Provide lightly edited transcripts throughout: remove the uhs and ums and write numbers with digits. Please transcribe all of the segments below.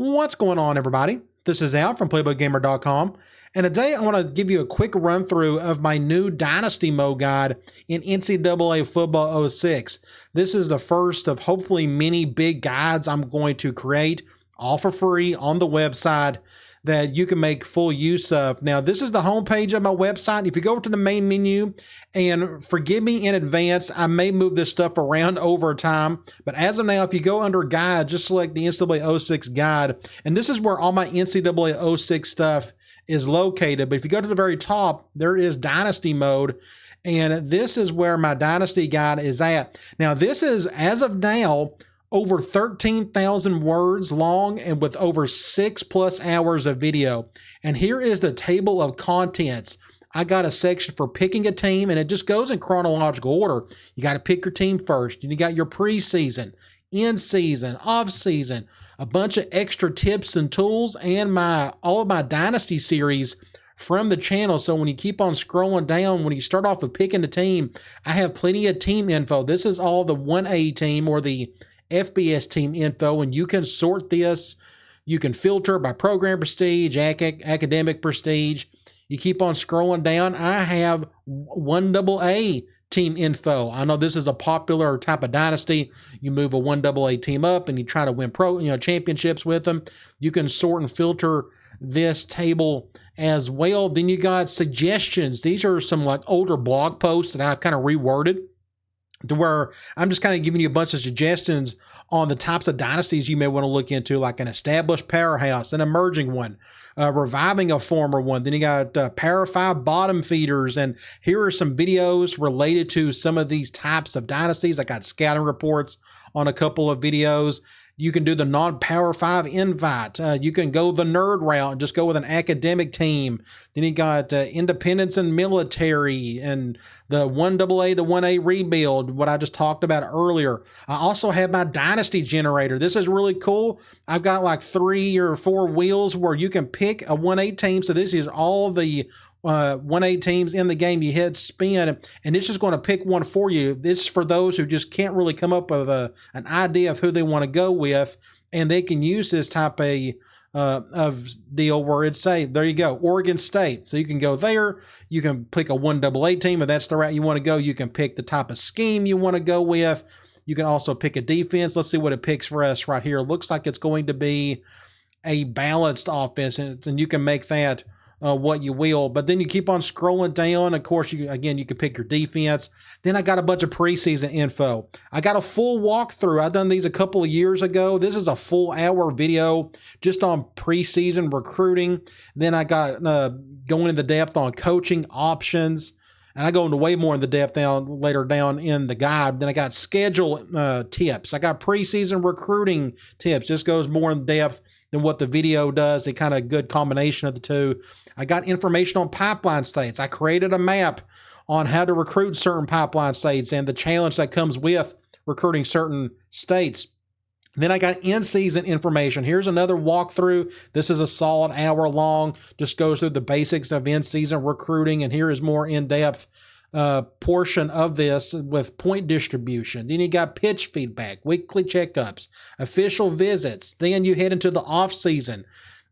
What's going on, everybody? This is Al from PlaybookGamer.com, and today I want to give you a quick run through of my new Dynasty mode guide in NCAA Football 06. This is the first of hopefully many big guides I'm going to create all for free on the website that you can make full use of. Now, this is the homepage of my website. If you go to the main menu, and forgive me in advance, I may move this stuff around over time, but as of now, if you go under guide, just select the NCAA 06 guide, and this is where all my NCAA 06 stuff is located. But if you go to the very top, there is Dynasty mode, and this is where my Dynasty guide is at. Now, this is, as of now, over 13,000 words long and with over 6+ hours of video. And here is the table of contents. I got a section for picking a team, and it just goes in chronological order. You got to pick your team first. You got your preseason, in-season, off-season, a bunch of extra tips and tools, and all of my Dynasty series from the channel. So when you keep on scrolling down, when you start off with picking a team, I have plenty of team info. This is all the 1A team or the FBS team info, and you can sort this. You can filter by program prestige, academic prestige. You keep on scrolling down. I have 1AA team info. I know this is a popular type of dynasty. You move a 1AA team up and you try to win championships with them. You can sort and filter this table as well. Then you got suggestions. These are some like older blog posts that I've kind of reworded to where I'm just kind of giving you a bunch of suggestions on the types of dynasties you may want to look into, like an established powerhouse, an emerging one, reviving a former one. Then you got Power 5 bottom feeders, and here are some videos related to some of these types of dynasties. I got scouting reports on a couple of videos. You can do the non-Power 5 invite. You can go the nerd route and just go with an academic team. Then you got independence and military and the 1AA to 1A rebuild, what I just talked about earlier. I also have my Dynasty generator. This is really cool. I've got like 3 or 4 wheels where you can pick a 1A team. So this is all the 1A teams in the game. You hit spin, and it's just going to pick one for you. This is for those who just can't really come up with an idea of who they want to go with, and they can use this type of deal where it's say, there you go, Oregon State. So you can go there. You can pick a 1AA team if that's the route you want to go. You can pick the type of scheme you want to go with. You can also pick a defense. Let's see what it picks for us right here. It looks like it's going to be a balanced offense, and you can make that what you will. But then you keep on scrolling down. Of course, you can pick your defense. Then I got a bunch of preseason info. I got a full walkthrough. I've done these a couple of years ago. This is a full hour video just on preseason recruiting. Then I got going into depth on coaching options. And I go into way more in the depth later down in the guide. Then I got schedule tips. I got preseason recruiting tips. This goes more in depth than what the video does. A kind of good combination of the two. I got information on pipeline states. I created a map on how to recruit certain pipeline states and the challenge that comes with recruiting certain states. Then I got in-season information. Here's another walkthrough. This is a solid hour long. Just goes through the basics of in-season recruiting, and here is more in-depth portion of this with point distribution. Then you got pitch feedback, weekly checkups, official visits. Then you head into the off-season.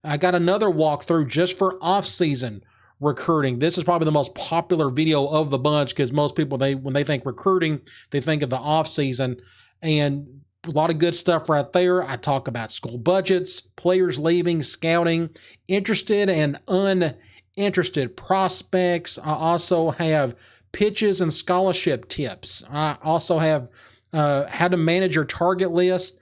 I got another walkthrough just for off-season recruiting. This is probably the most popular video of the bunch because most people, when they think recruiting, they think of the off-season, and a lot of good stuff right there. I talk about school budgets, players leaving, scouting, interested and uninterested prospects. I also have pitches and scholarship tips. I also have how to manage your target list.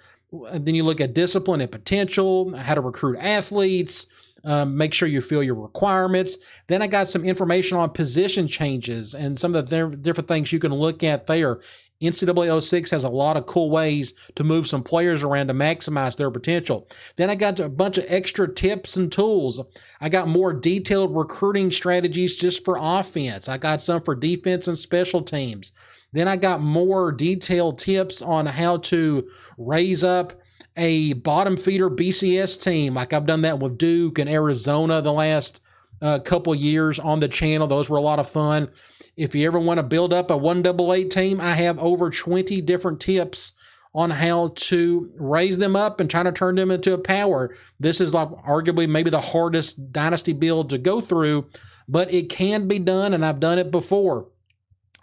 Then you look at discipline and potential, how to recruit athletes, make sure you fill your requirements. Then I got some information on position changes and some of the different things you can look at there. NCAA 06 has a lot of cool ways to move some players around to maximize their potential. Then I got a bunch of extra tips and tools. I got more detailed recruiting strategies just for offense. I got some for defense and special teams. Then I got more detailed tips on how to raise up a bottom feeder BCS team. Like I've done that with Duke and Arizona the last couple years on the channel. Those were a lot of fun. If you ever want to build up a 1AA team, I have over 20 different tips on how to raise them up and trying to turn them into a power. This is like arguably maybe the hardest dynasty build to go through, but it can be done, and I've done it before.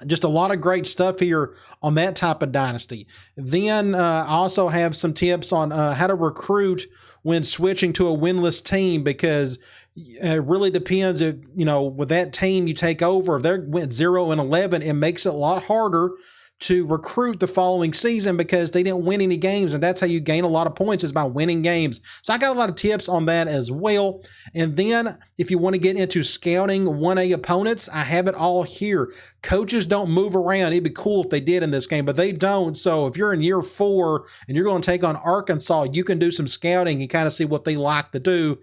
Just a lot of great stuff here on that type of dynasty. Then I also have some tips on how to recruit when switching to a winless team, because it really depends if, with that team you take over, if they went 0-11, it makes it a lot harder to recruit the following season because they didn't win any games, and that's how you gain a lot of points, is by winning games. So I got a lot of tips on that as well. And then if you want to get into scouting 1A opponents, I have it all here. Coaches don't move around. It'd be cool if they did in this game, but they don't. So if you're in year 4 and you're going to take on Arkansas, you can do some scouting and kind of see what they like to do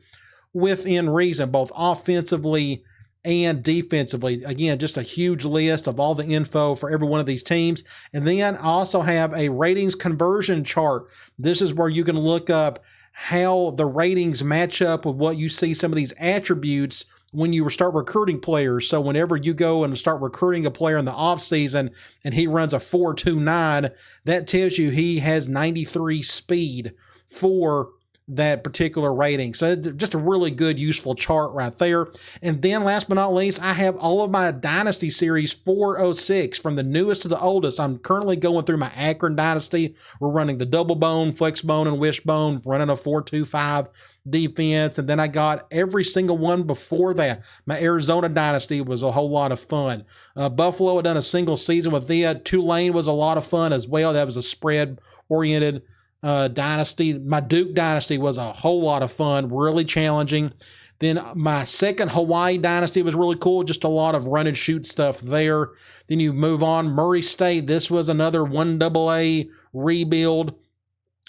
within reason, both offensively and defensively. Again, just a huge list of all the info for every one of these teams. And then I also have a ratings conversion chart. This is where you can look up how the ratings match up with what you see some of these attributes when you start recruiting players. So whenever you go and start recruiting a player in the offseason and he runs a 4.29, that tells you he has 93 speed for that particular rating. So just a really good, useful chart right there. And then last but not least, I have all of my Dynasty Series 406 from the newest to the oldest. I'm currently going through my Akron Dynasty. We're running the double bone, flex bone, and wishbone, running a 4.25 defense. And then I got every single one before that. My Arizona Dynasty was a whole lot of fun. Buffalo had done a single season with that. Tulane was a lot of fun as well. That was a spread-oriented dynasty. My Duke Dynasty was a whole lot of fun, really challenging. Then my second Hawaii Dynasty was really cool, just a lot of run and shoot stuff there. Then you move on, Murray State. This was another 1AA rebuild.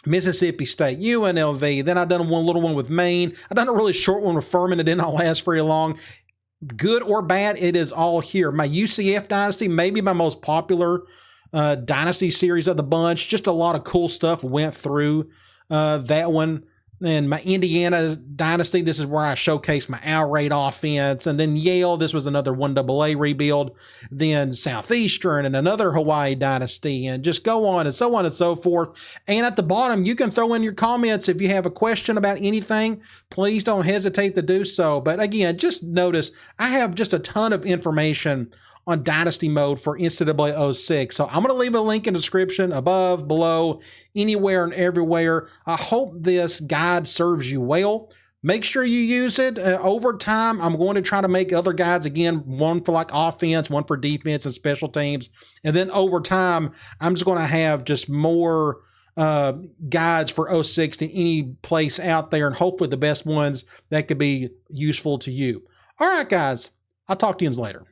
Mississippi State, UNLV. Then I done one little one with Maine. I done a really short one with Furman. It did not last very long. Good or bad, it is all here. My UCF Dynasty, maybe my most popular Dynasty series of the bunch. Just a lot of cool stuff went through that one. And my Indiana Dynasty, this is where I showcase my outright offense. And then Yale, this was another 1AA rebuild. Then Southeastern and another Hawaii Dynasty, and just go on and so forth. And at the bottom, you can throw in your comments if you have a question about anything. Please don't hesitate to do so. But again, just notice I have just a ton of information on Dynasty mode for NCAA 06. So I'm going to leave a link in the description, above, below, anywhere and everywhere. I hope this guide serves you well. Make sure you use it. Over time, I'm going to try to make other guides, again, one for like offense, one for defense and special teams. And then over time, I'm just going to have just more guides for 06 to any place out there, and hopefully the best ones that could be useful to you. All right, guys, I'll talk to you later.